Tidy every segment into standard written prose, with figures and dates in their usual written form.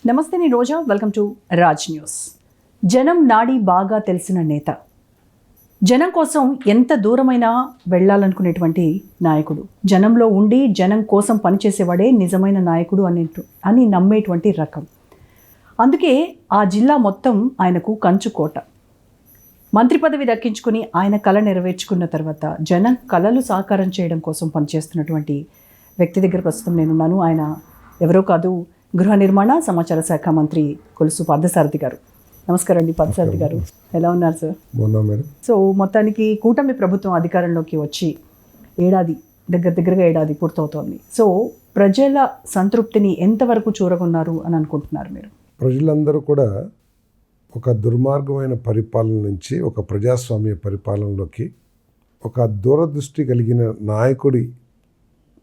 నమస్తే, నేను Roja. Welcome to Raj news. జనం నాడి బాగా తెలిసిన నేత, జనం కోసం ఎంత దూరమైనా వెళ్ళాలనుకునేటువంటి నాయకుడు, జనంలో ఉండి జనం కోసం పనిచేసేవాడే నిజమైన నాయకుడు అని నమ్మేటువంటి రకం. అందుకే ఆ జిల్లా మొత్తం ఆయనకు కంచుకోట. మంత్రి పదవి దక్కించుకుని ఆయన కళ నెరవేర్చుకున్న తర్వాత జనం కళలు సాకారం చేయడం కోసం పనిచేస్తున్నటువంటి వ్యక్తి దగ్గర ప్రస్తుతం నేనున్నాను. ఆయన ఎవరో కాదు, గృహ నిర్మాణ సమాచార శాఖ మంత్రి కొలుసు పార్థసారథి గారు. నమస్కారం అండి పార్థసారథి గారు, ఎలా ఉన్నారు సార్? మేడం. సో మొత్తానికి కూటమి ప్రభుత్వం అధికారంలోకి వచ్చి దగ్గరగా ఏడాది పూర్తవుతోంది. సో ప్రజల సంతృప్తిని ఎంతవరకు చూరగొన్నారు అని అనుకుంటున్నారు మీరు? ప్రజలందరూ కూడా ఒక దుర్మార్గమైన పరిపాలన నుంచి ఒక ప్రజాస్వామ్య పరిపాలనలోకి, ఒక దూరదృష్టి కలిగిన నాయకుడి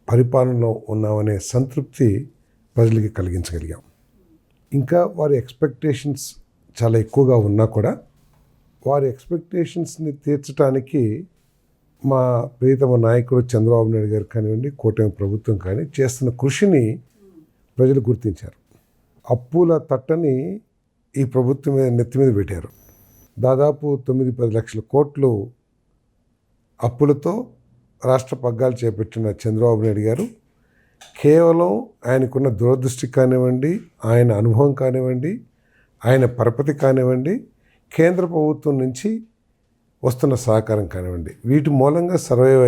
పరిపాలనలో ఉన్నామనే సంతృప్తి ప్రజలకి కలిగించగలిగాం. ఇంకా వారి ఎక్స్పెక్టేషన్స్ చాలా ఎక్కువగా ఉన్నా కూడా వారి ఎక్స్పెక్టేషన్స్ని తీర్చడానికి మా ప్రియతమ నాయకుడు చంద్రబాబు నాయుడు గారు కానివ్వండి, కూటమి ప్రభుత్వం కానీ చేస్తున్న కృషిని ప్రజలు గుర్తించారు. అప్పుల తట్టని ఈ ప్రభుత్వం నెత్తి మీద పెట్టారు. దాదాపు 9-10 లక్షల కోట్లు అప్పులతో రాష్ట్ర పగ్గాలు చేపట్టిన చంద్రబాబు నాయుడు గారు కేవలం ఆయనకున్న దురదృష్టి కానివ్వండి, ఆయన అనుభవం కానివ్వండి, ఆయన పరపతి కానివ్వండి, కేంద్ర ప్రభుత్వం నుంచి వస్తున్న సహకారం కానివ్వండి, వీటి మూలంగా సర్వైవ్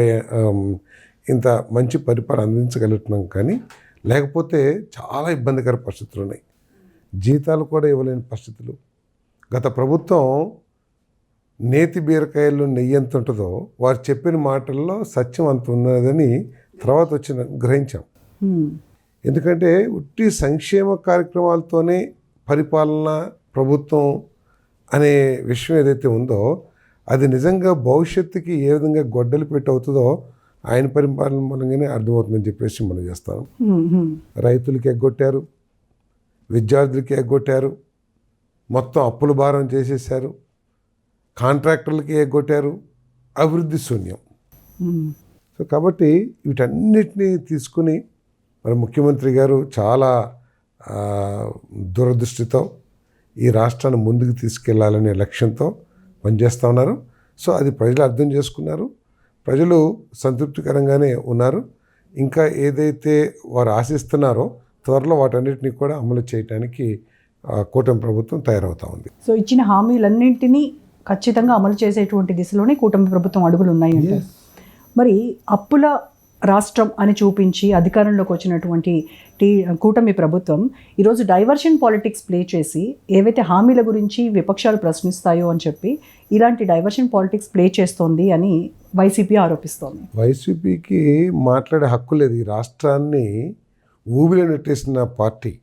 ఇంత మంచి పరిపాలన అందించగలుగుతున్నాం. కానీ లేకపోతే చాలా ఇబ్బందికర పరిస్థితులు ఉన్నాయి. జీతాలు కూడా ఇవ్వలేని పరిస్థితులు. గత ప్రభుత్వం నేతి బీరకాయల్లో నెయ్యి ఎంత ఉంటుందో వారు చెప్పిన మాటల్లో సత్యం అంత ఉన్నదని తర్వాత వచ్చిన గ్రహించాం. ఎందుకంటే ఉట్టి సంక్షేమ కార్యక్రమాలతోనే పరిపాలన ప్రభుత్వం అనే విషయం ఏదైతే ఉందో అది నిజంగా భవిష్యత్తుకి ఏ విధంగా గొడ్డలు పెట్టి అవుతుందో ఆయన పరిపాలన మూలంగానే అర్థమవుతుందని చెప్పేసి మనం చేస్తాం. రైతులకి ఎగ్గొట్టారు, విద్యార్థులకి ఎగ్గొట్టారు, మొత్తం అప్పుల భారం చేసేసారు, కాంట్రాక్టర్లకి ఎగ్గొట్టారు, అభివృద్ధి శూన్యం. సో కాబట్టి వీటన్నిటినీ తీసుకుని మరి ముఖ్యమంత్రి గారు చాలా దూరదృష్టితో ఈ రాష్ట్రాన్ని ముందుకు తీసుకెళ్లాలనే లక్ష్యంతో పనిచేస్తూ ఉన్నారు. సో అది ప్రజలు అర్థం చేసుకున్నారు, ప్రజలు సంతృప్తికరంగానే ఉన్నారు. ఇంకా ఏదైతే వారు ఆశిస్తున్నారో త్వరలో వాటన్నిటినీ కూడా అమలు చేయడానికి కూటమి ప్రభుత్వం తయారవుతూ ఉంది. సో ఇచ్చిన హామీలన్నింటినీ ఖచ్చితంగా అమలు చేసేటువంటి దిశలోనే కూటమి ప్రభుత్వం అడుగులు ఉన్నాయి అంటే, మరి అప్పుల రాష్ట్రం అని చూపించి అధికారంలోకి వచ్చినటువంటి కూటమి ప్రభుత్వం ఈరోజు డైవర్షన్ పాలిటిక్స్ ప్లే చేసి ఏవైతే హామీల గురించి విపక్షాలు ప్రశ్నిస్తాయో అని చెప్పి ఇలాంటి డైవర్షన్ పాలిటిక్స్ ప్లే చేస్తోంది అని వైసీపీ ఆరోపిస్తోంది. వైసీపీకి మాట్లాడే హక్కు లేదు. ఈ రాష్ట్రాన్ని ఊబిలో నెట్టేసిన పార్టీ,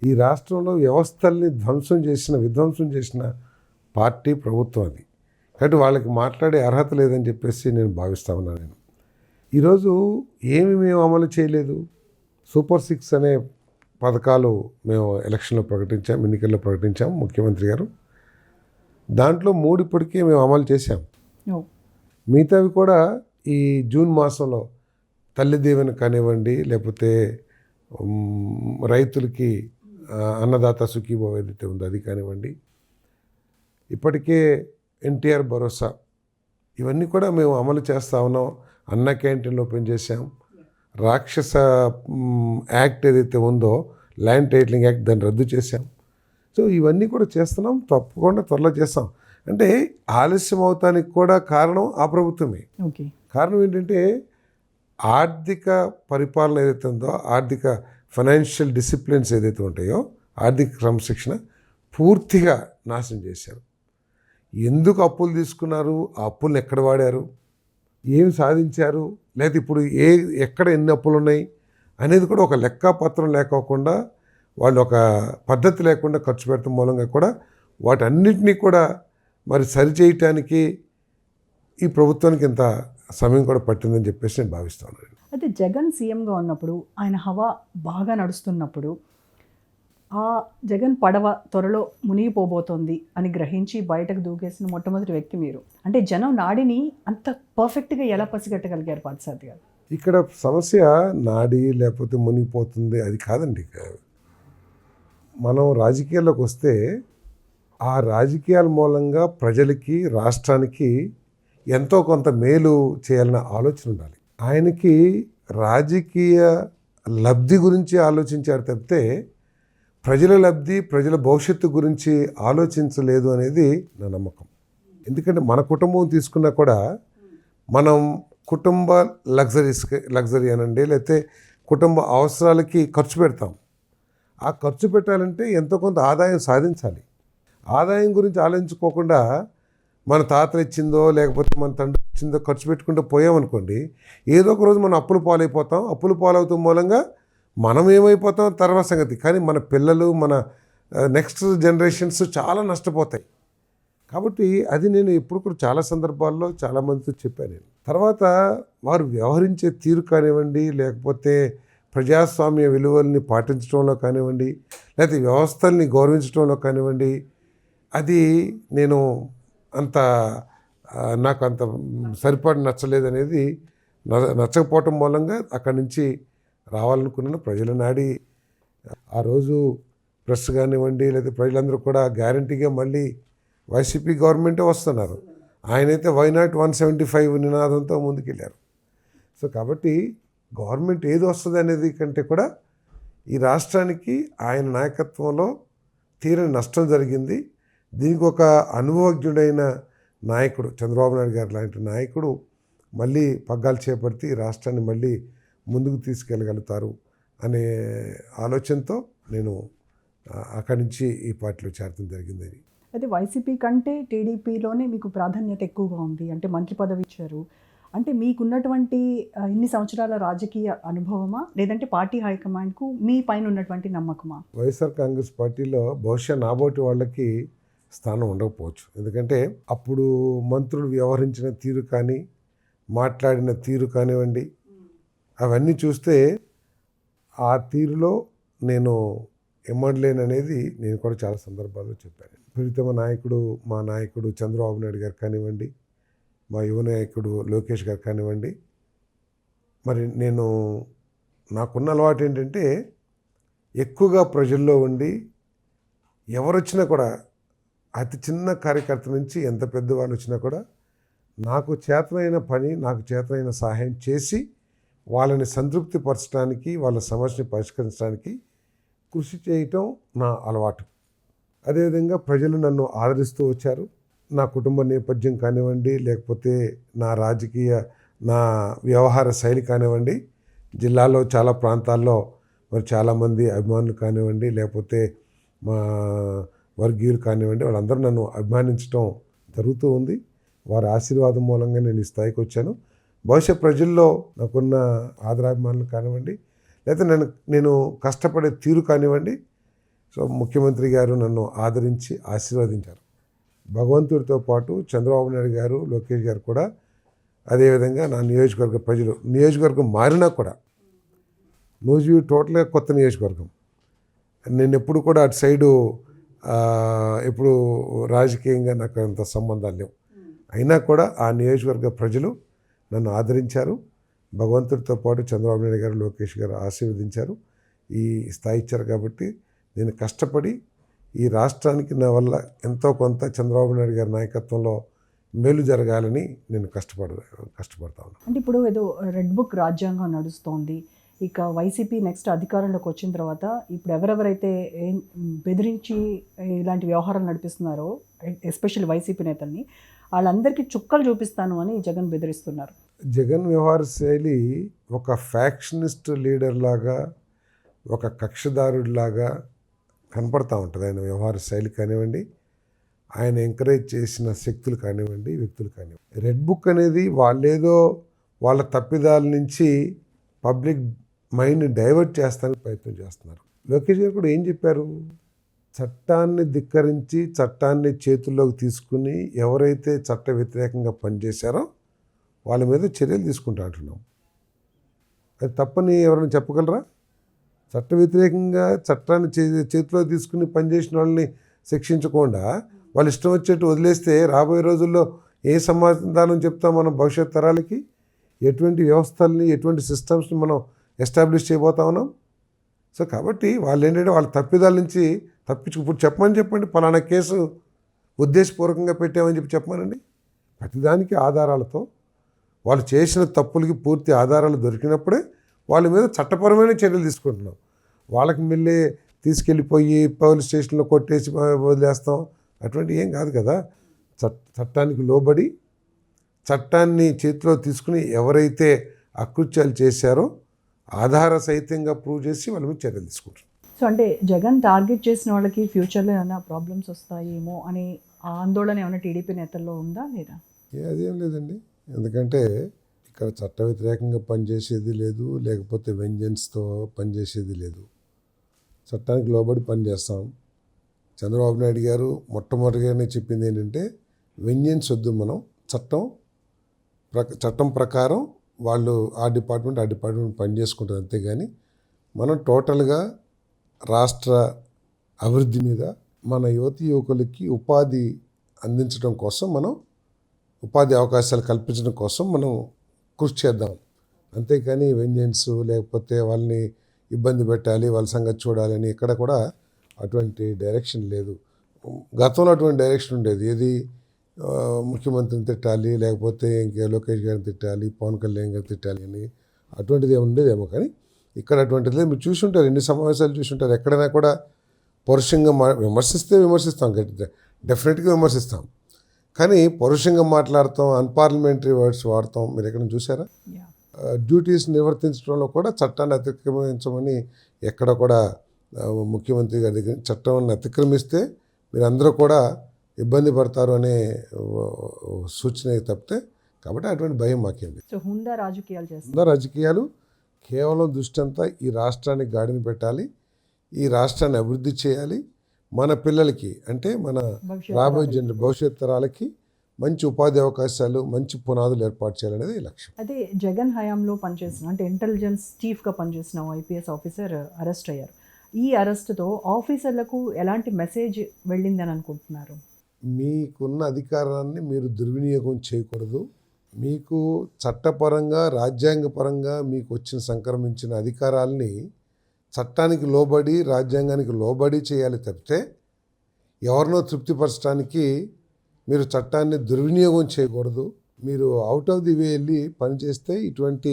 ఈ రాష్ట్రంలో వ్యవస్థల్ని విధ్వంసం చేసిన పార్టీ ప్రభుత్వం అది. కాబట్టి వాళ్ళకి మాట్లాడే అర్హత లేదని చెప్పేసి నేను భావిస్తా ఉన్నాను. నేను ఈరోజు మేము అమలు చేయలేదు. సూపర్ 6 అనే పథకాలు మేము ఎన్నికల్లో ప్రకటించాం ముఖ్యమంత్రి గారు. దాంట్లో 3 ఇప్పటికే మేము అమలు చేశాం. మిగతావి కూడా ఈ జూన్ మాసంలో తల్లి దీవెన కానివ్వండి, లేకపోతే రైతులకి అన్నదాత సుఖీభవ ఏదైతే ఉందో అది కానివ్వండి, ఇప్పటికే ఎన్టీఆర్ భరోసా, ఇవన్నీ కూడా మేము అమలు చేస్తూ ఉన్నాం. అన్న క్యాంటీన్లు ఓపెన్ చేశాం. రాక్షస యాక్ట్ ఏదైతే ఉందో ల్యాండ్ టైటిలింగ్ యాక్ట్, దాన్ని రద్దు చేశాం. సో ఇవన్నీ కూడా చేస్తున్నాం, తప్పకుండా త్వరలో చేస్తాం. అంటే ఆలస్యం అవటానికి కూడా కారణం ఆ ప్రభుత్వమే. కారణం ఏంటంటే ఆర్థిక పరిపాలన ఏదైతే ఉందో, ఫైనాన్షియల్ డిసిప్లిన్స్ ఏదైతే ఉంటాయో, ఆర్థిక క్రమశిక్షణ పూర్తిగా నాశనం చేశారు. ఎందుకు అప్పులు తీసుకున్నారు, ఆ అప్పులను ఎక్కడ వాడారు, ఏమి సాధించారు, లేదా ఇప్పుడు ఎక్కడ ఎన్ని అప్పులు ఉన్నాయి అనేది కూడా ఒక లెక్కాపత్రం లేకోకుండా, వాళ్ళు ఒక పద్ధతి లేకుండా ఖర్చు పెట్టడం మూలంగా కూడా వాటన్నిటినీ కూడా మరి సరిచేయటానికి ఈ ప్రభుత్వానికి ఇంత సమయం కూడా పట్టిందని చెప్పేసి నేను భావిస్తాను. అయితే జగన్ సీఎంగా ఉన్నప్పుడు, ఆయన హవా బాగా నడుస్తున్నప్పుడు ఆ జగన్ పడవ త్వరలో మునిగిపోబోతోంది అని గ్రహించి బయటకు దూకేసిన మొట్టమొదటి వ్యక్తి మీరు. అంటే జనం నాడిని అంత పర్ఫెక్ట్గా ఎలా పసిగట్టగలిగారు పార్థసారథి గారు? ఇక్కడ సమస్య నాడి లేకపోతే మునిగిపోతుంది అది కాదండి. మనం రాజకీయాల్లోకి వస్తే ఆ రాజకీయాల మూలంగా ప్రజలకి రాష్ట్రానికి ఎంతో కొంత మేలు చేయాలన్న ఆలోచన ఉండాలి. ఆయనకి రాజకీయ లబ్ధి గురించి ఆలోచించారు తప్పితే ప్రజల లబ్ధి ప్రజల భవిష్యత్తు గురించి ఆలోచించలేదు అనేది నా నమ్మకం. ఎందుకంటే మన కుటుంబం తీసుకున్నా కూడా మనం కుటుంబ లగ్జరీ అనండి, లేకపోతే కుటుంబ అవసరాలకి ఖర్చు పెడతాం. ఆ ఖర్చు పెట్టాలంటే ఎంతో కొంత ఆదాయం సాధించాలి. ఆదాయం గురించి ఆలోచించుకోకుండా మన తాతలు ఇచ్చిందో లేకపోతే మన తండ్రి ఇచ్చిందో ఖర్చు పెట్టుకుంటూ పోయామనుకోండి, ఏదో ఒక రోజు మనం అప్పులు పాలైపోతాం. అప్పులు పాలవుతాం మూలంగా మనం ఏమైపోతాం తర్వాత సంగతి. కానీ మన పిల్లలు, మన నెక్స్ట్ జనరేషన్స్ చాలా నష్టపోతాయి. కాబట్టి అది నేను ఎప్పుడు కూడా చాలా సందర్భాల్లో చాలామందితో చెప్పాను నేను. తర్వాత వారు వ్యవహరించే తీరు కానివ్వండి, లేకపోతే ప్రజాస్వామ్య విలువల్ని పాటించడంలో కానివ్వండి, లేకపోతే వ్యవస్థల్ని గౌరవించడంలో కానివ్వండి, అది నేను నాకు అంత సరిపడి నచ్చలేదనేది, నచ్చకపోవటం మూలంగా అక్కడి నుంచి రావాలనుకున్నాను. ప్రజల నాడి ఆ రోజు ప్రెస్ కానివ్వండి, లేదా ప్రజలందరూ కూడా గ్యారంటీగా మళ్ళీ వైసీపీ గవర్నమెంటే వస్తున్నారు. ఆయనైతే వైనాట్ 175 నినాదంతో ముందుకెళ్ళారు. సో కాబట్టి గవర్నమెంట్ ఏది వస్తుంది అనేది కంటే కూడా ఈ రాష్ట్రానికి ఆయన నాయకత్వంలో తీరని నష్టం జరిగింది. దీనికి ఒక అనుభవజ్ఞుడైన నాయకుడు చంద్రబాబు నాయుడు గారు లాంటి నాయకుడు మళ్ళీ పగ్గాలు చేపడితే ఈ రాష్ట్రాన్ని మళ్ళీ ముందుకు తీసుకెళ్ళగలుగుతారు అనే ఆలోచనతో నేను అక్కడి నుంచి ఈ పార్టీలో చేరడం జరిగింది. అయితే వైసీపీ కంటే టీడీపీలోనే మీకు ప్రాధాన్యత ఎక్కువగా ఉంది. అంటే మంత్రి పదవి ఇచ్చారు. అంటే మీకున్నటువంటి ఇన్ని సంవత్సరాల రాజకీయ అనుభవమా, లేదంటే పార్టీ హైకమాండ్కు మీ పైన ఉన్నటువంటి నమ్మకమా? వైఎస్ఆర్ కాంగ్రెస్ పార్టీలో బహుశా నాబోటి వాళ్ళకి స్థానం ఉండకపోవచ్చు. ఎందుకంటే అప్పుడు మంత్రులు వ్యవహరించిన తీరు కానీ, మాట్లాడిన తీరు కానివ్వండి, అవన్నీ చూస్తే ఆ తీరులో నేను ఎమ్మడలేననేది నేను కూడా చాలా సందర్భాల్లో చెప్పాను. ప్రీతమ నాయకుడు, మా నాయకుడు చంద్రబాబు నాయుడు గారు కానివ్వండి, మా యువ నాయకుడు లోకేష్ గారు కానివ్వండి, మరి నేను నాకున్న అలవాటు ఏంటంటే ఎక్కువగా ప్రజల్లో ఉండి ఎవరొచ్చినా కూడా అతి చిన్న కార్యకర్త నుంచి ఎంత పెద్దవాళ్ళు వచ్చినా కూడా నాకు చేతనైన పని, నాకు చేతనైన సహాయం చేసి వాళ్ళని సంతృప్తి పరచడానికి, వాళ్ళ సమస్యని పరిష్కరించడానికి కృషి చేయటం నా అలవాటు. అదేవిధంగా ప్రజలు నన్ను ఆదరిస్తూ వచ్చారు. నా కుటుంబ నేపథ్యం కానివ్వండి, లేకపోతే నా వ్యవహార శైలి కానివ్వండి, జిల్లాలో చాలా ప్రాంతాల్లో మరి చాలామంది అభిమానులు కానివ్వండి, లేకపోతే మా వర్గీయులు కానివ్వండి, వాళ్ళందరూ నన్ను అభిమానించడం జరుగుతూ ఉంది. వారి ఆశీర్వాదం మూలంగా నేను ఈ స్థాయికి వచ్చాను. బహుశా ప్రజల్లో నాకున్న ఆదరాభిమానులు కానివ్వండి, లేకపోతే నేను కష్టపడే తీరు కానివ్వండి, సో ముఖ్యమంత్రి గారు నన్ను ఆదరించి ఆశీర్వదించారు. భగవంతుడితో పాటు చంద్రబాబు నాయుడు గారు, లోకేష్ గారు కూడా అదేవిధంగా నా నియోజకవర్గ ప్రజలు, నియోజకవర్గం మారినా కూడా నూజివీడు టోటల్గా కొత్త నియోజకవర్గం. నేను ఎప్పుడు కూడా అటు సైడు ఎప్పుడు రాజకీయంగా నాకు అంత సంబంధాలు లేవు. అయినా కూడా ఆ నియోజకవర్గ ప్రజలు నన్ను ఆదరించారు. భగవంతుడితో పాటు చంద్రబాబు నాయుడు గారు, లోకేష్ గారు ఆశీర్వదించారు. ఈ స్థాయి ఇచ్చారు. కాబట్టి నేను కష్టపడి ఈ రాష్ట్రానికి నా వల్ల ఎంతో కొంత చంద్రబాబు నాయుడు గారి నాయకత్వంలో మేలు జరగాలని నేను కష్టపడతాను. అంటే ఇప్పుడు ఏదో రెడ్ బుక్ రాజ్యాంగం నడుస్తోంది. ఇక వైసీపీ నెక్స్ట్ అధికారంలోకి వచ్చిన తర్వాత ఇప్పుడు ఎవరెవరైతే బెదిరించి ఇలాంటి వ్యవహారాలు నడిపిస్తున్నారో, ఎస్పెషల్లీ వైసీపీ నేతల్ని, వాళ్ళందరికీ చుక్కలు చూపిస్తాను అని జగన్ బెదిరిస్తున్నారు. జగన్ వ్యవహార శైలి ఒక ఫ్యాక్షనిస్ట్ లీడర్ లాగా, ఒక కక్షదారుడిలాగా కనపడతా ఉంటుంది. ఆయన వ్యవహార శైలి కానివ్వండి, ఆయన ఎంకరేజ్ చేసిన శక్తులు కానివ్వండి, వ్యక్తులు కానివ్వండి. రెడ్ బుక్ అనేది వాళ్ళ తప్పిదాల నుంచి పబ్లిక్ మైండ్ని డైవర్ట్ చేస్తానికి ప్రయత్నం చేస్తున్నారు. లోకేష్ గారు కూడా ఏం చెప్పారు? చట్టాన్ని ధిక్కరించి, చట్టాన్ని చేతుల్లోకి తీసుకుని ఎవరైతే చట్ట వ్యతిరేకంగా పనిచేశారో వాళ్ళ మీద చర్యలు తీసుకుంటా అంటున్నాం. అది తప్పని ఎవరైనా చెప్పగలరా? చట్ట వ్యతిరేకంగా చట్టాన్ని చేతిలో తీసుకుని పనిచేసిన వాళ్ళని శిక్షించకుండా వాళ్ళు ఇష్టం వచ్చేట్టు వదిలేస్తే రాబోయే రోజుల్లో ఏ సమాధానం చెప్తాం మనం భవిష్యత్ తరాలకి? ఎటువంటి వ్యవస్థల్ని, ఎటువంటి సిస్టమ్స్ని మనం ఎస్టాబ్లిష్ చేయబోతా ఉన్నాం? సో కాబట్టి వాళ్ళు ఏంటంటే వాళ్ళ తప్పిదాల నుంచి ఇప్పుడు చెప్పండి పలానా కేసు ఉద్దేశపూర్వకంగా పెట్టామని చెప్పమనండి. ప్రతిదానికి ఆధారాలతో వాళ్ళు చేసిన తప్పులకి పూర్తి ఆధారాలు దొరికినప్పుడే వాళ్ళ మీద చట్టపరమైన చర్యలు తీసుకుంటున్నాం. వాళ్ళకి మళ్ళీ తీసుకెళ్ళిపోయి పోలీస్ స్టేషన్లో కొట్టేసి వదిలేస్తాం అటువంటి ఏం కాదు కదా. చట్టానికి లోబడి చట్టాన్ని చేతిలో తీసుకుని ఎవరైతే అకృత్యాలు చేశారో ఆధార సహితంగా ప్రూవ్ చేసి వాళ్ళ మీద చర్యలు తీసుకుంటారు. సో అంటే జగన్ టార్గెట్ చేసిన వాళ్ళకి ఫ్యూచర్లో ఏమైనా ప్రాబ్లమ్స్ వస్తాయేమో అనే ఆందోళన ఏమైనా టీడీపీ నేతల్లో ఉందా లేదా? అదేం లేదండి. ఎందుకంటే ఇక్కడ చట్ట వ్యతిరేకంగా పనిచేసేది లేదు, లేకపోతే వెంజెన్స్తో పనిచేసేది లేదు. చట్టానికి లోబడి పనిచేస్తాం. చంద్రబాబు నాయుడు గారు మొట్టమొదటిగానే చెప్పింది ఏంటంటే వెంజెన్స్ వద్దు, మనం చట్టం ప్రకారం వాళ్ళు ఆ డిపార్ట్మెంట్ పనిచేసుకుంటారు. అంతేగాని మనం టోటల్గా రాష్ట్ర అభివృద్ధి మీద మన యువకులకి ఉపాధి అందించడం కోసం, మనం ఉపాధి అవకాశాలు కల్పించడం కోసం మనం కృషి చేద్దాం. అంతేకాని వెంజెన్స్ లేకపోతే వాళ్ళని ఇబ్బంది పెట్టాలి, వాళ్ళ సంగతి చూడాలని ఎక్కడ కూడా అటువంటి డైరెక్షన్ లేదు. గతంలో అటువంటి డైరెక్షన్ ఉండేది. ఏది ముఖ్యమంత్రిని తిట్టాలి, లేకపోతే ఇంకా లోకేష్ గారిని తిట్టాలి, పవన్ కళ్యాణ్ గారిని తిట్టాలి అని అటువంటిది ఉండేదేమో. కానీ ఇక్కడ అటువంటిది లేదు. మీరు చూసుంటారు, ఎన్ని సమావేశాలు చూసుంటారు. ఎక్కడైనా కూడా పరుషంగా విమర్శిస్తాం, డెఫినెట్గా విమర్శిస్తాం. కానీ పరుషంగా మాట్లాడతాం, అన్పార్లమెంటరీ వర్డ్స్ వాడతాం. మీరు ఎక్కడైనా చూసారా? డ్యూటీస్ నిర్వర్తించడంలో కూడా చట్టాన్ని అతిక్రమించమని ఎక్కడ కూడా ముఖ్యమంత్రి గారి దగ్గర చట్టాన్ని అతిక్రమిస్తే మీరు అందరూ కూడా ఇబ్బంది పడతారు అనే సూచన తప్పితే, కాబట్టి అటువంటి భయం మాకేంది. హుందా రాజకీయాలు చేస్తారు. హుందా రాజకీయాలు కేవలం దృష్టి అంతా ఈ రాష్ట్రాన్ని గాడిని పెట్టాలి, ఈ రాష్ట్రాన్ని అభివృద్ధి చేయాలి, మన పిల్లలకి అంటే మన రాబోయే భవిష్యత్ తరాలకి మంచి ఉపాధి అవకాశాలు, మంచి పునాదులు ఏర్పాటు చేయాలనేది లక్ష్యం. అదే జగన్ హయాంలో పనిచేసిన అంటే ఇంటెలిజెన్స్ చీఫ్గా పనిచేసిన ఐపీఎస్ ఆఫీసర్ అరెస్ట్ అయ్యారు. ఈ అరెస్టుతో ఆఫీసర్లకు ఎలాంటి మెసేజ్ వెళ్ళిందని అనుకుంటున్నారు? మీకున్న అధికారాన్ని మీరు దుర్వినియోగం చేయకూడదు. మీకు చట్టపరంగా, రాజ్యాంగపరంగా మీకు సంక్రమించిన అధికారాలని చట్టానికి లోబడి, రాజ్యాంగానికి లోబడి చేయాలి తప్పితే ఎవరినో తృప్తిపరచడానికి మీరు చట్టాన్ని దుర్వినియోగం చేయకూడదు. మీరు అవుట్ ఆఫ్ ది వే వెళ్ళి పనిచేస్తే ఇటువంటి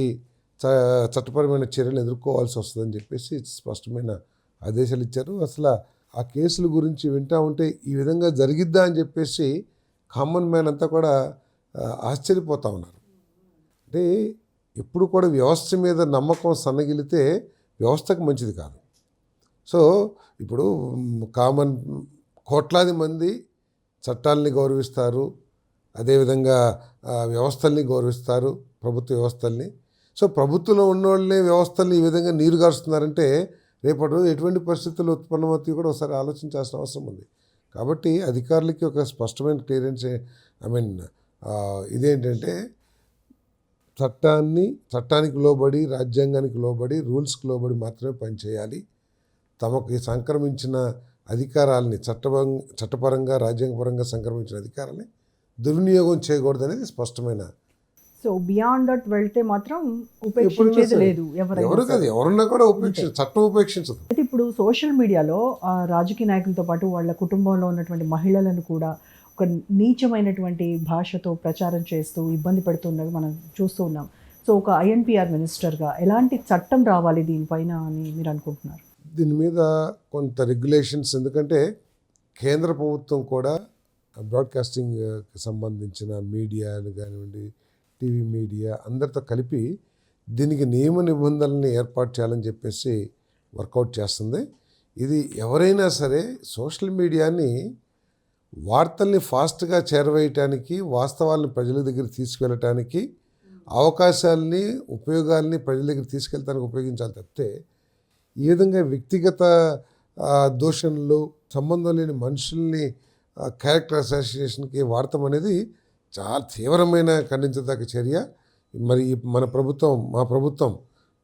చట్టపరమైన చర్యలు ఎదుర్కోవాల్సి వస్తుందని చెప్పేసి స్పష్టమైన ఆదేశాలు ఇచ్చారు. అసలు ఆ కేసుల గురించి వింటూ ఉంటే ఈ విధంగా జరిగిద్దా అని చెప్పేసి కామన్ మ్యాన్ అంతా కూడా ఆశ్చర్యపోతూ ఉన్నారు. అంటే ఎప్పుడు కూడా వ్యవస్థ మీద నమ్మకం సన్నగిలితే వ్యవస్థకు మంచిది కాదు. సో ఇప్పుడు కోట్లాది మంది చట్టాలని గౌరవిస్తారు, అదేవిధంగా వ్యవస్థల్ని గౌరవిస్తారు, ప్రభుత్వ వ్యవస్థల్ని. సో ప్రభుత్వంలో ఉన్నోళ్ళని వ్యవస్థల్ని ఈ విధంగా నీరుగారుస్తున్నారంటే రేపటి రోజు ఎటువంటి పరిస్థితులు ఉత్పన్నమవుతాయి కూడా ఒకసారి ఆలోచించాల్సిన అవసరం ఉంది. కాబట్టి అధికారులకి ఒక స్పష్టమైన క్లియరెన్స్ ఇదేంటంటే చట్టానికి లోబడి, రాజ్యాంగానికి లోబడి, రూల్స్కి లోబడి మాత్రమే పనిచేయాలి. తమకు సంక్రమించిన అధికారాలని చట్టపరంగా, రాజ్యాంగపరంగా సంక్రమించిన అధికారాన్ని దుర్వినియోగం చేయకూడదు అనేది స్పష్టమైన. సో బియాండ్ దట్ వెళ్తే మాత్రం ఉపేక్షించేది లేదు. ఎవరున్నా కూడా చట్టం ఉపేక్షించదు. అయితే ఇప్పుడు సోషల్ మీడియాలో రాజకీయ నాయకులతో పాటు వాళ్ళ కుటుంబంలో ఉన్నటువంటి మహిళలను కూడా ఒక నీచమైనటువంటి భాషతో ప్రచారం చేస్తూ ఇబ్బంది పెడుతున్నవి మనం చూస్తూ ఉన్నాం. సో ఒక ఐఎన్పిఆర్ మినిస్టర్గా ఎలాంటి చట్టం రావాలి దీనిపైన అని మీరు అనుకుంటున్నారు? దీని మీద కొంత రెగ్యులేషన్స్, ఎందుకంటే కేంద్ర ప్రభుత్వం కూడా బ్రాడ్కాస్టింగ్కి సంబంధించిన మీడియాలు కానివ్వండి, టీవీ మీడియా అందరితో కలిపి దీనికి నియమ నిబంధనల్ని ఏర్పాటు చేయాలని చెప్పేసి వర్కౌట్ చేస్తుంది. ఇది ఎవరైనా సరే సోషల్ మీడియాని వార్తల్ని ఫాస్ట్గా చేరవేయటానికి, వాస్తవాలను ప్రజల దగ్గర తీసుకెళ్ళటానికి, అవకాశాలని, ఉపయోగాల్ని ప్రజల దగ్గర తీసుకెళ్ళటానికి ఉపయోగించాలి తప్పితే ఈ విధంగా వ్యక్తిగత దూషణలు, సంబంధం లేని మనుషుల్ని క్యారెక్టర్ అసోసియేషన్కి వాడటం అనేది చాలా తీవ్రమైన ఖండించదగ్గ చర్య. మరి మా ప్రభుత్వం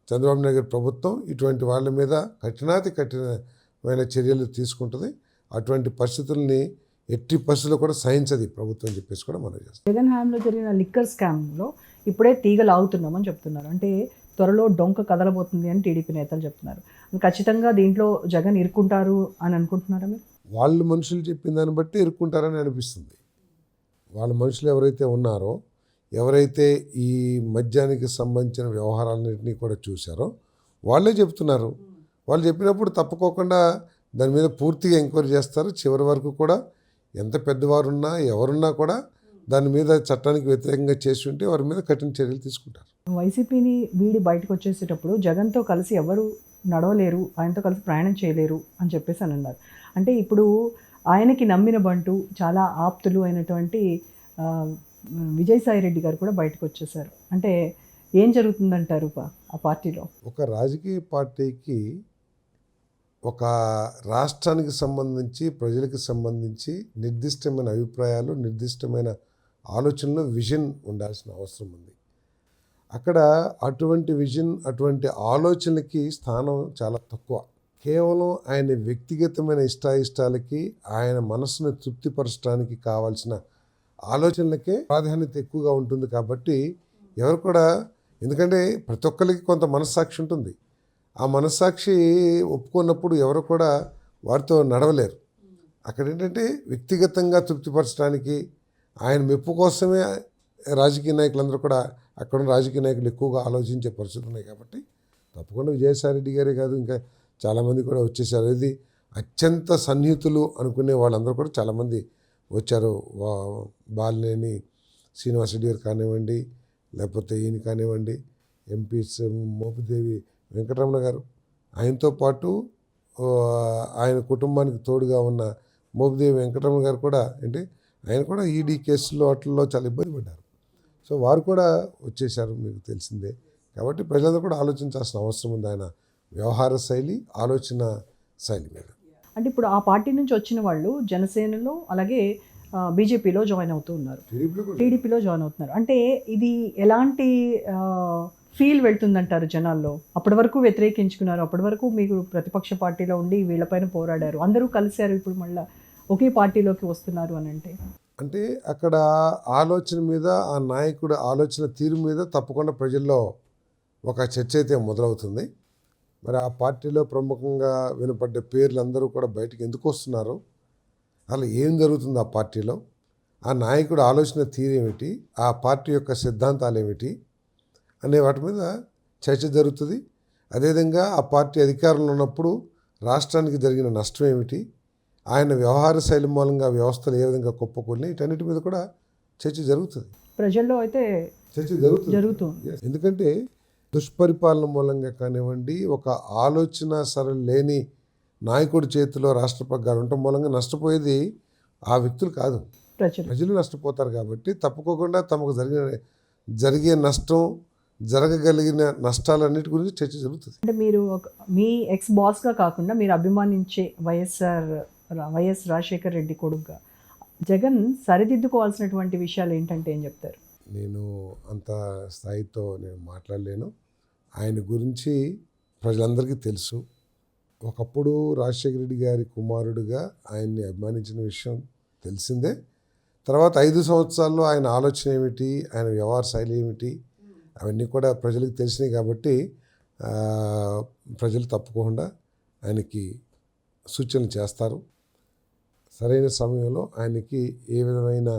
చంద్రబాబు నాయుడు గారి ప్రభుత్వం ఇటువంటి వాళ్ళ మీద కఠినమైన చర్యలు తీసుకుంటుంది. అటువంటి పరిస్థితుల్ని ఎట్టి పరిస్థితుల్లో కూడా సహించదు ప్రభుత్వం అని చెప్పేసి కూడా మనం చేస్తాం. జగన్ హయాంలో జరిగిన లిక్కర్ స్కామ్లో ఇప్పుడే తీగలు ఆగుతున్నామని చెప్తున్నారు. అంటే త్వరలో డొంక కదలబోతుంది అని టీడీపీ నేతలు చెప్తున్నారు. ఖచ్చితంగా దీంట్లో జగన్ ఇరుక్కుంటారు అని అనుకుంటున్నారా మీరు? వాళ్ళు మనుషులు చెప్పిన దాన్ని బట్టి ఇరుక్కుంటారని అనిపిస్తుంది. వాళ్ళ మనుషులు ఎవరైతే ఉన్నారో, ఎవరైతే ఈ మద్యానికి సంబంధించిన వ్యవహారాలన్నింటినీ కూడా చూశారో వాళ్ళే చెప్తున్నారు. వాళ్ళు చెప్పినప్పుడు తప్పుకోకుండా దాని మీద పూర్తిగా ఎంక్వైరీ చేస్తారు. చివరి వరకు కూడా ఎంత పెద్దవారున్నా ఎవరున్నా కూడా దాని మీద చట్టానికి వ్యతిరేకంగా చేసి ఉంటే వారి మీద కఠిన చర్యలు తీసుకుంటారు. వైసీపీని వీడి బయటకు వచ్చేసేటప్పుడు జగన్తో కలిసి ఎవరు నడవలేరు, ఆయనతో కలిసి ప్రయాణం చేయలేరు అని చెప్పేసి అని అన్నారు. అంటే ఇప్పుడు ఆయనకి నమ్మిన బంటు చాలా ఆప్తులు అయినటువంటి ఆ, విజయసాయి రెడ్డి గారు కూడా బయటకు వచ్చేసారు. అంటే ఏం జరుగుతుందంటారు ఆ పార్టీలో? ఒక రాజకీయ పార్టీకి ఒక రాష్ట్రానికి సంబంధించి ప్రజలకు సంబంధించి నిర్దిష్టమైన అభిప్రాయాలు, నిర్దిష్టమైన ఆలోచనలు, విజన్ ఉండాల్సిన అవసరం ఉంది. అక్కడ అటువంటి విజన్, అటువంటి ఆలోచనలకి స్థానం చాలా తక్కువ. కేవలం ఆయన వ్యక్తిగతమైన ఇష్టాయిష్టాలకి, ఆయన మనసును తృప్తిపరచడానికి కావాల్సిన ఆలోచనలకే ప్రాధాన్యత ఎక్కువగా ఉంటుంది. కాబట్టి ఎవరు కూడా, ఎందుకంటే ప్రతి ఒక్కరికి కొంత మనస్సాక్షి ఉంటుంది. ఆ మనస్సాక్షి ఒప్పుకున్నప్పుడు ఎవరు కూడా వారితో నడవలేరు. అక్కడ ఏంటంటే వ్యక్తిగతంగా తృప్తిపరచడానికి, ఆయన మెప్పు కోసమే రాజకీయ నాయకులందరూ కూడా, అక్కడ రాజకీయ నాయకులు ఎక్కువగా ఆలోచించే పరిస్థితులు ఉన్నాయి. కాబట్టి తప్పకుండా విజయసాయి రెడ్డి గారే కాదు, ఇంకా చాలామంది కూడా వచ్చేసారు. ఇది అత్యంత సన్నిహితులు అనుకునే వాళ్ళందరూ కూడా చాలామంది వచ్చారు. బాలినేని శ్రీనివాసరెడ్డి గారు కానివ్వండి, లేకపోతే ఈయన కానివ్వండి, ఎంపీ మోపిదేవి వెంకటరమణ గారు, ఆయనతో పాటు ఆయన కుటుంబానికి తోడుగా ఉన్న మోపిదేవి వెంకటరమణ గారు కూడా, అంటే ఆయన కూడా ఈడీ కేసుల్లో వాటిల్లో చాలా ఇబ్బంది పడ్డారు. సో వారు కూడా వచ్చేసారు, మీకు తెలిసిందే. కాబట్టి ప్రజలందరూ కూడా ఆలోచించాల్సిన అవసరం ఉంది ఆయన వ్యవహార శైలి, ఆలోచన శైలి మీద. అంటే ఇప్పుడు ఆ పార్టీ నుంచి వచ్చిన వాళ్ళు జనసేనలో అలాగే బీజేపీలో జాయిన్ అవుతూ ఉన్నారు, టీడీపీలో జాయిన్ అవుతున్నారు. అంటే ఇది ఎలాంటి ఫీల్ వెళ్తుందంటారు జనాల్లో? అప్పటి వరకు వ్యతిరేకించుకున్నారు, అప్పటి వరకు మీకు ప్రతిపక్ష పార్టీలో ఉండి వీళ్ళపైన పోరాడారు, అందరూ కలిశారు, ఇప్పుడు మళ్ళీ ఒకే పార్టీలోకి వస్తున్నారు అని అంటే అక్కడ ఆలోచన మీద, ఆ నాయకుడు ఆలోచన తీరు మీద తప్పకుండా ప్రజల్లో ఒక చర్చ అయితే మొదలవుతుంది. మరి ఆ పార్టీలో ప్రముఖంగా వినపడ్డ పేర్లు అందరూ కూడా బయటకు ఎందుకు వస్తున్నారు, అసలు ఏం జరుగుతుంది ఆ పార్టీలో, ఆ నాయకుడు ఆలోచన తీరేమిటి, ఆ పార్టీ యొక్క సిద్ధాంతాలు ఏమిటి అనే వాటి మీద చర్చ జరుగుతుంది. అదేవిధంగా ఆ పార్టీ అధికారంలో ఉన్నప్పుడు రాష్ట్రానికి జరిగిన నష్టం ఏమిటి, ఆయన వ్యవహార శైలి మూలంగా వ్యవస్థలు ఏ విధంగా కుప్పకూలినాయి, వీటన్నిటి మీద కూడా చర్చ జరుగుతుంది. ప్రజల్లో అయితే చర్చ జరుగుతుంది. ఎందుకంటే దుష్పరిపాలన మూలంగా కానివ్వండి, ఒక ఆలోచన సరళి లేని నాయకుడి చేతిలో రాష్ట్ర పగ్గాలు ఉండటం మూలంగా నష్టపోయేది ఆ వ్యక్తులు కాదు, ప్రజలు నష్టపోతారు. కాబట్టి తప్పుకోకుండా తమకు జరిగే నష్టం, జరగగలిగిన నష్టాలన్నిటి గురించి చర్చ జరుగుతుంది. అంటే మీరు మీ ఎక్స్ బాస్గా కాకుండా మీరు అభిమానించే వైఎస్ రాజశేఖర్ రెడ్డి కొడుకుగా జగన్ సరిదిద్దుకోవాల్సినటువంటి విషయాలు ఏంటంటే ఏం చెప్తారు? నేను అంత స్థాయితో నేను మాట్లాడలేను. ఆయన గురించి ప్రజలందరికీ తెలుసు. ఒకప్పుడు రాజశేఖర రెడ్డి గారి కుమారుడిగా ఆయన్ని అభిమానించిన విషయం తెలిసిందే. తర్వాత 5 సంవత్సరాల్లో ఆయన ఆలోచన ఏమిటి, ఆయన వ్యవహార శైలి ఏమిటి, అవన్నీ కూడా ప్రజలకు తెలిసినాయి. కాబట్టి ప్రజలు తప్పకుండా ఆయనకి సూచనలు చేస్తారు. సరైన సమయంలో ఆయనకి ఏ విధమైన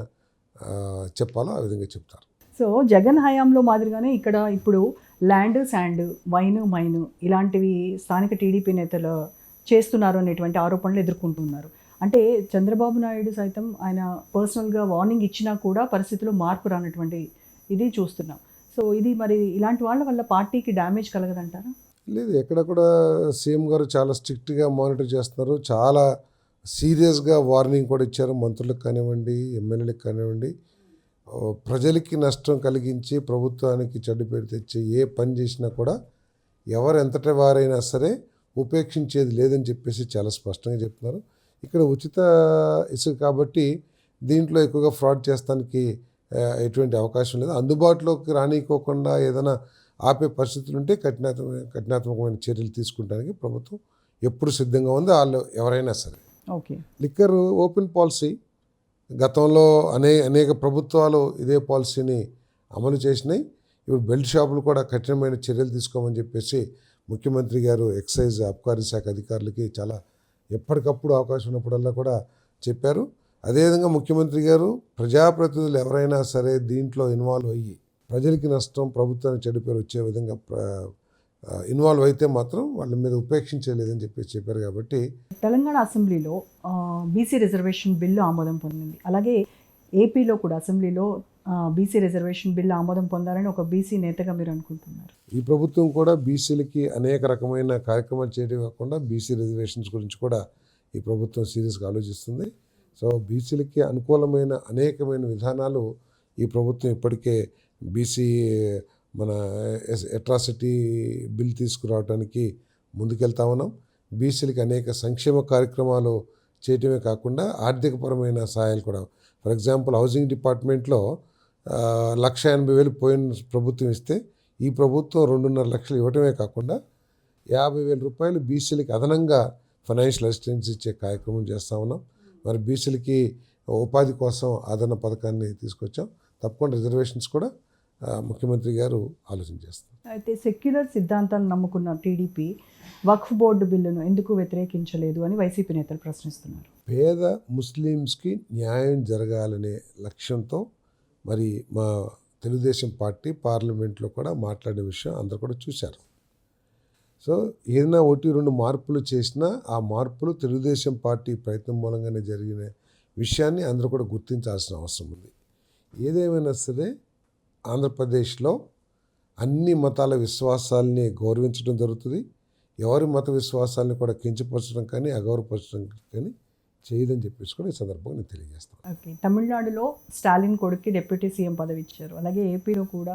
చెప్పాలో ఆ విధంగా చెప్తారు. సో జగన్ హయాంలో మాదిరిగానే ఇక్కడ ఇప్పుడు ల్యాండ్, శాండ్, వైన్, మైన్ ఇలాంటివి స్థానిక టీడీపీ నేతలు చేస్తున్నారు అనేటువంటి ఆరోపణలు ఎదుర్కొంటున్నారు. అంటే చంద్రబాబు నాయుడు సైతం ఆయన పర్సనల్గా వార్నింగ్ ఇచ్చినా కూడా పరిస్థితుల్లో మార్పు రానటువంటి ఇది చూస్తున్నాం. సో ఇది మరి ఇలాంటి వాళ్ళ వల్ల పార్టీకి డ్యామేజ్ కలగదంటారా? లేదు, ఎక్కడ కూడా సీఎం గారు చాలా స్ట్రిక్ట్గా మానిటర్ చేస్తున్నారు. చాలా సీరియస్గా వార్నింగ్ కూడా ఇచ్చారు మంత్రులకు కానివ్వండి, ఎమ్మెల్యేలకు కానివ్వండి. ప్రజలకి నష్టం కలిగించి ప్రభుత్వానికి చెడ్డ పేరు తెచ్చి ఏ పని చేసినా కూడా ఎవరు ఎంతటి వారైనా సరే ఉపేక్షించేది లేదని చెప్పేసి చాలా స్పష్టంగా చెప్తున్నారు. ఇక్కడ ఉచిత ఇసుక కాబట్టి దీంట్లో ఎక్కువగా ఫ్రాడ్ చేస్తానికి ఎటువంటి అవకాశం లేదు. అందుబాటులోకి రానికోకుండా ఏదైనా ఆపే పరిస్థితులు ఉంటే కఠినాత్మకమైన చర్యలు తీసుకుంటానికి ప్రభుత్వం ఎప్పుడు సిద్ధంగా ఉంది, వాళ్ళు ఎవరైనా సరే. ఓకే, లిక్కర్ ఓపెన్ పాలసీ గతంలో అనేక ప్రభుత్వాలు ఇదే పాలసీని అమలు చేసినాయి. ఇప్పుడు బెల్ట్ షాపులు కూడా కఠినమైన చర్యలు తీసుకోమని చెప్పేసి ముఖ్యమంత్రి గారు ఎక్సైజ్ అబ్కారీ శాఖ అధికారులకి చాలా ఎప్పటికప్పుడు అవకాశం ఉన్నప్పుడల్లా కూడా చెప్పారు. అదేవిధంగా ముఖ్యమంత్రి గారు ప్రజాప్రతినిధులు ఎవరైనా సరే దీంట్లో ఇన్వాల్వ్ అయ్యి ప్రజలకి నష్టం, ప్రభుత్వానికి చెడు పేరు వచ్చే విధంగా ఇన్వాల్వ్ అయితే మాత్రం వాళ్ళ మీద ఉపేక్షించలేదని చెప్పారు. కాబట్టి తెలంగాణ అసెంబ్లీలో బీసీ రిజర్వేషన్ బిల్లు ఆమోదం పొందింది. అలాగే ఏపీలో కూడా అసెంబ్లీలో బీసీ రిజర్వేషన్ బిల్లు ఆమోదం పొందాలని ఒక బీసీ నేతగా మీరు అనుకుంటున్నారు? ఈ ప్రభుత్వం కూడా బీసీలకి అనేక రకమైన కార్యక్రమాలు చేయడం కాకుండా బీసీ రిజర్వేషన్స్ గురించి కూడా ఈ ప్రభుత్వం సీరియస్గా ఆలోచిస్తుంది. సో బీసీలకి అనుకూలమైన అనేకమైన విధానాలు ఈ ప్రభుత్వం ఇప్పటికే బీసీ మన అట్రాసిటీ బిల్ తీసుకురావడానికి ముందుకెళ్తా ఉన్నాం. బీసీలకి అనేక సంక్షేమ కార్యక్రమాలు చేయటమే కాకుండా ఆర్థికపరమైన సహాయాలు కూడా. ఫర్ ఎగ్జాంపుల్ హౌసింగ్ డిపార్ట్మెంట్లో 1,80,000 పోయిన ప్రభుత్వం ఇస్తే ఈ ప్రభుత్వం 2.5 లక్షలు ఇవ్వటమే కాకుండా 50,000 రూపాయలు బీసీలకి అదనంగా ఫైనాన్షియల్ అసిస్టెన్స్ ఇచ్చే కార్యక్రమం చేస్తూ ఉన్నాం. మరి బీసీలకి ఉపాధి కోసం ఆదరణ పథకాన్ని తీసుకొచ్చాం. తప్పకుండా రిజర్వేషన్స్ కూడా ముఖ్యమంత్రి గారు ఆలోచన చేస్తారు. అయితే సెక్యులర్ సిద్ధాంతాలను నమ్ముకున్న టీడీపీ వక్ఫ్ బోర్డు బిల్లును ఎందుకు వ్యతిరేకించలేదు అని వైసీపీ నేతలు ప్రశ్నిస్తున్నారు. పేద ముస్లిమ్స్కి న్యాయం జరగాలనే లక్ష్యంతో మరి మా తెలుగుదేశం పార్టీ పార్లమెంట్లో కూడా మాట్లాడే విషయం అందరూ కూడా చూశారు. సో ఏదైనా 1-2 మార్పులు చేసినా ఆ మార్పులు తెలుగుదేశం పార్టీ ప్రయత్నం మూలంగానే జరిగిన విషయాన్ని అందరూ కూడా గుర్తించాల్సిన అవసరం ఉంది. ఏదేమైనా సరే ఆంధ్రప్రదేశ్లో అన్ని మతాల విశ్వాసాలని గౌరవించడం జరుగుతుంది. ఎవరి మత విశ్వాసాలని కూడా కించపరచడం కానీ అగౌరవపరచడం కానీ చేయదని చెప్పేసి కూడా ఈ సందర్భంగా నేను తెలియజేస్తాను. ఓకే, తమిళనాడులో స్టాలిన్ కొడుక్కి డిప్యూటీ సీఎం పదవి ఇచ్చారు. అలాగే ఏపీలో కూడా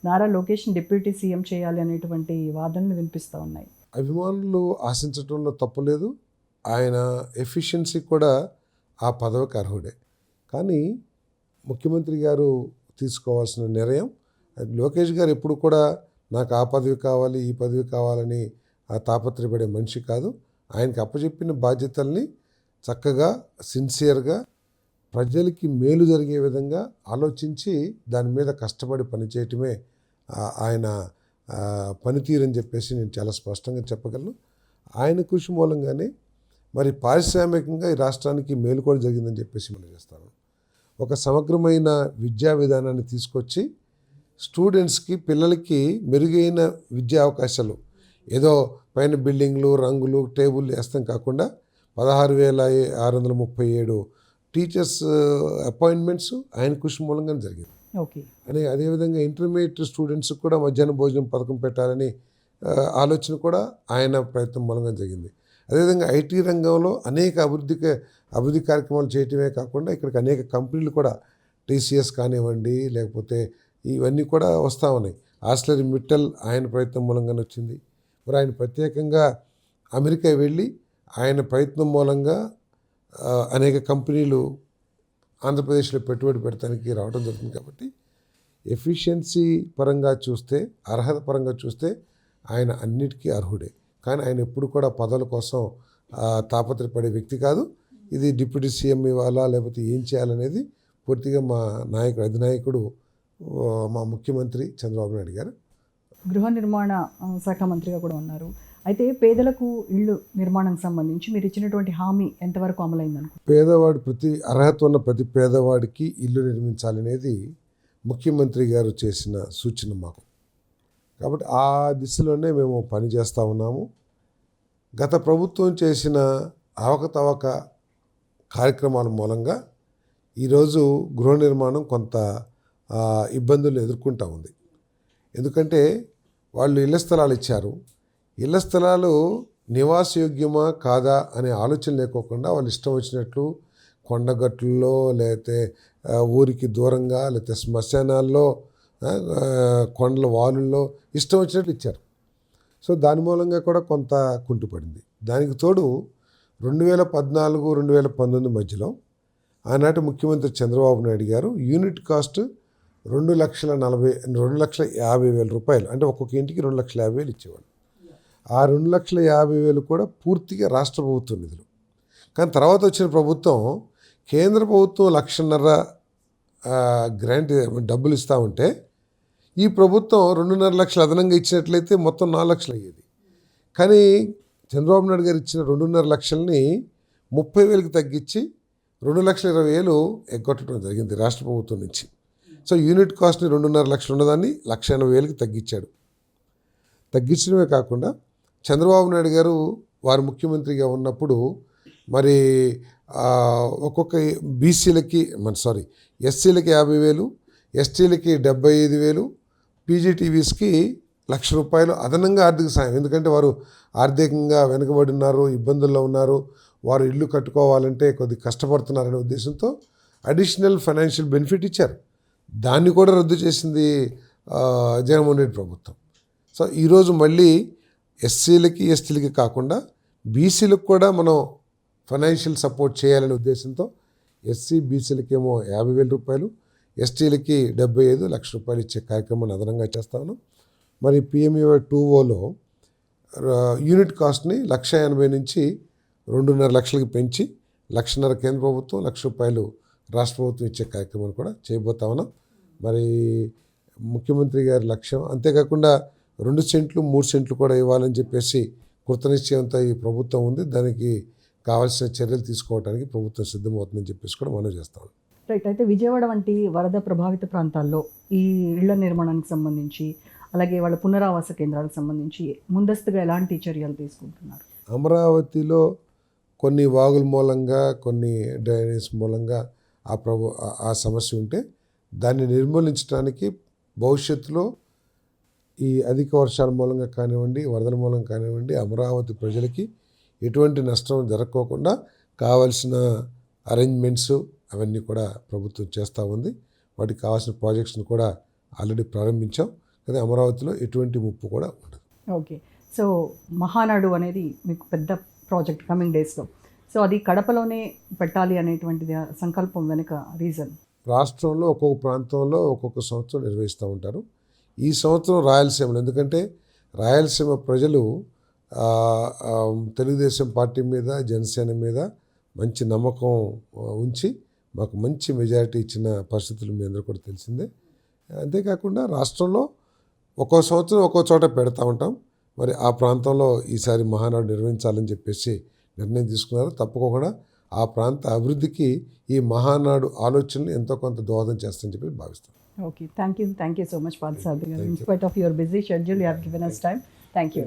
నారా లోకేష్ని డిప్యూటీ సీఎం చేయాలి అనేటువంటి వాదనలు వినిపిస్తూ ఉన్నాయి. అభిమానులు ఆశించడంలో తప్పులేదు. ఆయన ఎఫిషియన్సీ కూడా ఆ పదవికి అర్హుడే. కానీ ముఖ్యమంత్రి గారు తీసుకోవాల్సిన నిర్ణయం, లోకేష్ గారు ఎప్పుడు కూడా నాకు ఆ పదవి కావాలి ఈ పదవి కావాలని ఆ తాపత్రయపడే మనిషి కాదు. ఆయనకి అప్పచెప్పిన బాధ్యతల్ని చక్కగా సిన్సియర్గా ప్రజలకి మేలు జరిగే విధంగా ఆలోచించి దాని మీద కష్టపడి పనిచేయటమే ఆయన పనితీరని చెప్పేసి నేను చాలా స్పష్టంగా చెప్పగలను. ఆయన కృషి మూలంగానే మరి పారిశ్రామికంగా ఈ రాష్ట్రానికి మేలు కూడా జరిగిందని చెప్పేసి మనం చేస్తాను. ఒక సమగ్రమైన విద్యా విధానాన్ని తీసుకొచ్చి స్టూడెంట్స్కి, పిల్లలకి మెరుగైన విద్యా అవకాశాలు, ఏదో పైన బిల్డింగ్లు, రంగులు, టేబుల్ వేస్తాం కాకుండా 16,637 టీచర్స్ అపాయింట్మెంట్స్ ఆయన కృషి మూలంగానే జరిగింది. ఓకే, అదేవిధంగా ఇంటర్మీడియట్ స్టూడెంట్స్కి కూడా మధ్యాహ్న భోజనం పథకం పెట్టాలని ఆలోచన కూడా ఆయన ప్రయత్నం మూలంగా జరిగింది. అదేవిధంగా ఐటీ రంగంలో అనేక అభివృద్ధి కార్యక్రమాలు చేయటమే కాకుండా ఇక్కడికి అనేక కంపెనీలు కూడా టీసీఎస్ కానివ్వండి, లేకపోతే ఇవన్నీ కూడా వస్తూ ఉన్నాయి. ఆస్లరీ మిట్టల్ ఆయన ప్రయత్నం మూలంగానే వచ్చింది. మరి ఆయన ప్రత్యేకంగా అమెరికా వెళ్ళి ఆయన ప్రయత్నం మూలంగా అనేక కంపెనీలు ఆంధ్రప్రదేశ్లో పెట్టుబడి పెడతానికి రావడం జరుగుతుంది. కాబట్టి ఎఫిషియన్సీ పరంగా చూస్తే, అర్హత పరంగా చూస్తే ఆయన అన్నిటికీ అర్హుడే. కానీ ఆయన ఎప్పుడు కూడా పదవుల కోసం తాపత్రయపడే వ్యక్తి కాదు. ఇది డిప్యూటీ సీఎం ఇవ్వాలా లేకపోతే ఏం చేయాలనేది పూర్తిగా మా అధినాయకుడు మా ముఖ్యమంత్రి చంద్రబాబు నాయుడు గారు. గృహ నిర్మాణ శాఖ మంత్రిగా కూడా ఉన్నారు. అయితే పేదలకు ఇళ్ళు నిర్మాణానికి సంబంధించి మీరు ఇచ్చినటువంటి హామీ ఎంతవరకు అమలైందనుకో? పేదవాడు అర్హత ఉన్న ప్రతి పేదవాడికి ఇల్లు నిర్మించాలనేది ముఖ్యమంత్రి గారు చేసిన సూచన మాకు. కాబట్టి ఆ దిశలోనే మేము పనిచేస్తూ ఉన్నాము. గత ప్రభుత్వం చేసిన అవకతవక కార్యక్రమాల మూలంగా ఈరోజు గృహ నిర్మాణం కొంత ఇబ్బందులు ఎదుర్కొంటూ ఉంది. ఎందుకంటే వాళ్ళు ఇళ్ల స్థలాలు ఇచ్చారు. ఇళ్ల స్థలాలు నివాసయోగ్యమా కాదా అనే ఆలోచన లేకోకుండా వాళ్ళు ఇష్టం వచ్చినట్లు కొండగట్టుల్లో, లేకపోతే ఊరికి దూరంగా, లేకపోతే శ్మశానాల్లో, కొండల వాలుల్లో ఇష్టం వచ్చినట్లు ఇచ్చారు. సో దాని మూలంగా కూడా కొంత కుంటుపడింది. దానికి తోడు 2014-2019 మధ్యలో ఆనాటి ముఖ్యమంత్రి చంద్రబాబు నాయుడు గారు యూనిట్ కాస్ట్ 2,50,000 రూపాయలు, అంటే ఒక్కొక్క ఇంటికి 2,50,000 ఇచ్చేవాళ్ళు. ఆ 2,50,000 కూడా పూర్తిగా రాష్ట్ర ప్రభుత్వం నిధులు. కానీ తర్వాత వచ్చిన ప్రభుత్వం, కేంద్ర ప్రభుత్వం 1,50,000 గ్రాంట్ డబ్బులు ఇస్తూ ఉంటే ఈ ప్రభుత్వం 2.5 లక్షలు అదనంగా ఇచ్చినట్లయితే మొత్తం 4 లక్షలు అయ్యేది. కానీ చంద్రబాబు నాయుడు గారు ఇచ్చిన 2.5 లక్షల్ని 30,000కి తగ్గించి 2,20,000 ఎగ్గొట్టడం జరిగింది రాష్ట్ర ప్రభుత్వం నుంచి. సో యూనిట్ కాస్ట్ని 2.5 లక్షలు ఉన్నదాన్ని 1,80,000కి తగ్గించాడు. తగ్గించడమే కాకుండా చంద్రబాబు నాయుడు గారు వారు ముఖ్యమంత్రిగా ఉన్నప్పుడు మరి ఒక్కొక్క బీసీలకి ఎస్సీలకి 50,000, ఎస్టీలకి 75,000, పీజీటీవీస్కి ₹1,00,000 అదనంగా ఆర్థిక సాయం. ఎందుకంటే వారు ఆర్థికంగా వెనుకబడి ఉన్నారు, ఇబ్బందుల్లో ఉన్నారు, వారు ఇల్లు కట్టుకోవాలంటే కొద్ది కష్టపడుతున్నారనే ఉద్దేశంతో అడిషనల్ ఫైనాన్షియల్ బెనిఫిట్ ఇచ్చారు. దాన్ని కూడా రద్దు చేసింది జగన్మోహన్ రెడ్డి ప్రభుత్వం. సో ఈరోజు మళ్ళీ ఎస్సీలకి ఎస్టీలకి కాకుండా బీసీలకు కూడా మనం ఫైనాన్షియల్ సపోర్ట్ చేయాలనే ఉద్దేశంతో ఎస్సీ బీసీలకేమో ₹50,000, ఎస్టీలకి 75 ₹1,00,000 ఇచ్చే కార్యక్రమాన్ని అదనంగా చేస్తా ఉన్నాం. మరి PMAY 2.0లో యూనిట్ కాస్ట్ని 1,80,000 నుంచి 2.5 లక్షలకి పెంచి 1,50,000 కేంద్ర ప్రభుత్వం, ₹1,00,000 రాష్ట్ర ప్రభుత్వం ఇచ్చే కార్యక్రమాన్ని కూడా చేయబోతా ఉన్నాం. మరి ముఖ్యమంత్రి గారి లక్ష్యం అంతేకాకుండా 2 సెంట్లు 3 సెంట్లు కూడా ఇవ్వాలని చెప్పేసి కృతనిశ్చయంతో ఈ ప్రభుత్వం ఉంది. దానికి కావాల్సిన చర్యలు తీసుకోవడానికి ప్రభుత్వం సిద్ధమవుతుందని చెప్పేసి కూడా మనం చేస్తాం. రైట్. అయితే విజయవాడ వంటి వరద ప్రభావిత ప్రాంతాల్లో ఈ ఇళ్ల నిర్మాణానికి సంబంధించి, అలాగే వాళ్ళ పునరావాస కేంద్రాలకు సంబంధించి ముందస్తుగా ఎలాంటి చర్యలు తీసుకుంటున్నారు? అమరావతిలో కొన్ని వాగుల మూలంగా, కొన్ని డ్రైనేజ్ మూలంగా ఆ సమస్య ఉంటే దాన్ని నిర్మూలించడానికి భవిష్యత్తులో ఈ అధిక వర్షాల మూలంగా కానివ్వండి, వరదల మూలంగా కానివ్వండి, అమరావతి ప్రజలకి ఎటువంటి నష్టం జరగకోకుండా కావాల్సిన అరేంజ్మెంట్స్ అవన్నీ కూడా ప్రభుత్వం చేస్తూ ఉంది. వాటికి కావాల్సిన ప్రాజెక్ట్స్ని కూడా ఆల్రెడీ ప్రారంభించాం. కానీ అమరావతిలో ఎటువంటి ముప్పు కూడా ఉండదు. ఓకే. సో మహానాడు అనేది మీకు పెద్ద ప్రాజెక్ట్ కమింగ్ డేస్లో. సో అది కడపలోనే పెట్టాలి అనేటువంటిది సంకల్పం వెనుక రీజన్? రాష్ట్రంలో ఒక్కొక్క ప్రాంతంలో ఒక్కొక్క సంవత్సరం నిర్వహిస్తూ ఉంటారు. ఈ సంవత్సరం రాయలసీమలో, ఎందుకంటే రాయలసీమ ప్రజలు తెలుగుదేశం పార్టీ మీద, జనసేన మీద మంచి నమ్మకం ఉంచి మాకు మంచి మెజారిటీ ఇచ్చిన పరిస్థితులు మీ అందరూ కూడా తెలిసిందే. అంతేకాకుండా రాష్ట్రంలో ఒక్కో సంవత్సరం ఒక్కో చోట పెడతా ఉంటాం. మరి ఆ ప్రాంతంలో ఈసారి మహానాడు నిర్వహించాలని చెప్పేసి నిర్ణయం తీసుకున్నారు. తప్పకుండా ఆ ప్రాంత అభివృద్ధికి ఈ మహానాడు ఆలోచనలు ఎంతో కొంత దోహదం చేస్తాయని చెప్పి భావిస్తాం. Okay, thank you so much, Parthasarathi garu. In spite of your busy schedule, you have given us time. Thank you.